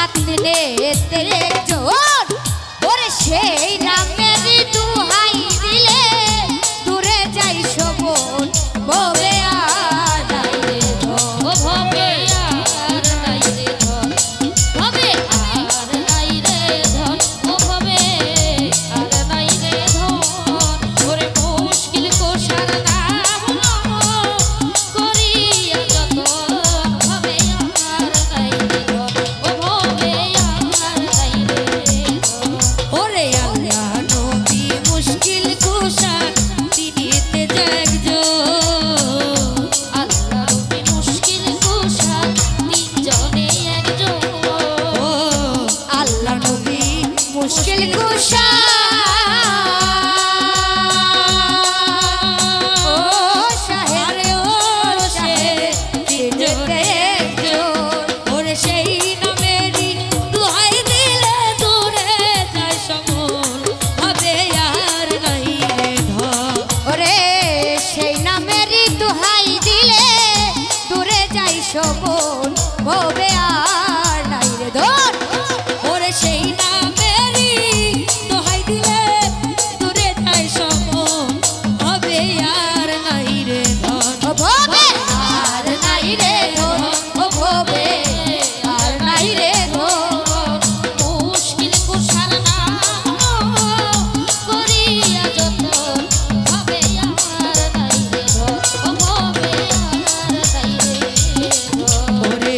নাতনে তেরে একজন ওরে সেই নামেরই দুহাই দিলে দূরে যাই শোভন ভবে আর নাই রে ধন ভবে আর নাই রে ধন ভবে আর নাই রে ধন ভবে আর নাই রে ধন ওরে মুশকিল কোষার নাম করিয়া যত ভবে আর নাই রে ধন ভবে আর নাই রে ধন ওরে আল্লাহ নবী মুশকিল কুশা তিনিতে জাগজো আল্লাহ রবি মুশকিল কুশা তিনজনে একজন ও আল্লাহ নবী মুশকিল কুশা ও শাহের ও শাহের তিনজনে একজন ওরে সেই নামেরই দুহাই দিলে দূরে যায় সমন হবে আর নাই রে ধন ওরে সেই নামেরই দুহাই দিলে দূরে যাই শোভন ভবে আর নাই রে ধন ওরে সেই নামেরই দোহাই দিলে দূরে যাই শোভন ভবে আর নাই রে ধন ভবে আর নাই রে ধন ভবে আর নাই রে ধন মুশকিল কুশার নাম করিয়া যত ভবে আর নাই রে ধন ভবে আর নাই রে ধন ওরে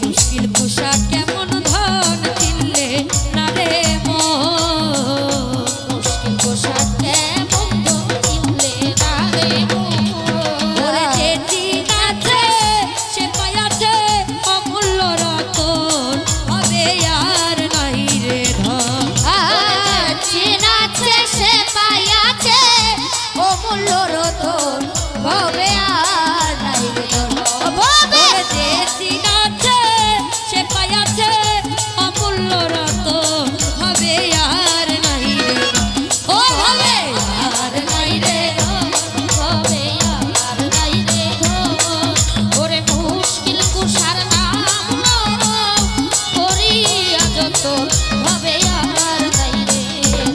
মুশকিল কুশা কেমন ধন কিনলে না রে মন মুশকিল কুশার কেমন ধন কিনলে না রে ওরে যেটি নাচে সে পায়াছে অমূল্য রতন হবে আর নাই রে ধন যে নাচে সে পায়াছে অমূল্য রতন হবে আর নাই রে ধন ভবে যেটি নাচে সে পায়াছে অমূল্য রতন হবে আর নাই রে ও হবে আর নাই রে ভবে আর নাই রে ধন ওরে মুশকিল কুশার নাম করিয়া যত ভবে আর নাই রে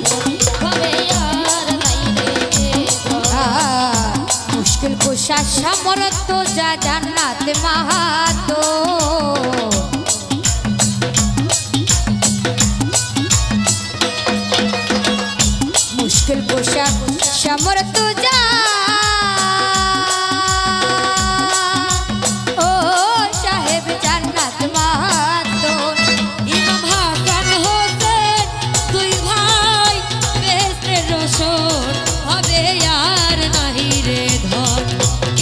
ধন ভবে আর নাই রে ধন মুশকিল কুশা সমরত যা জান্নাত মাহাতো মুশকিল কুশা সমরত যা ও সাহেব জান্নাত মাহাতো ইমাম হাসান হোসেন দুই ভাই বেহেশতের রোশন হবে আর নাই রে ধন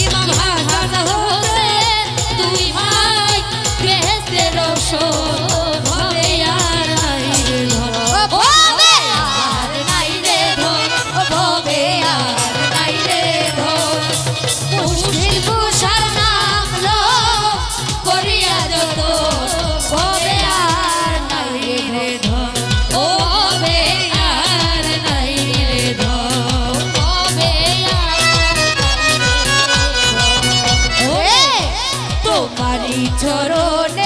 ইমাম হাসান হোসেন দুই ভাই বেহেশতের রোশন হবে আর নাই রে ধন হবে আর নাই রে ধন হবে আর নাই রে ধন মুশকিল কুশার নাম লো করিয়া যত হবে আর নাই রে ধন ও হবে আর নাই রে ধন ভবে আর নাই রে ধন তোমারি চরণে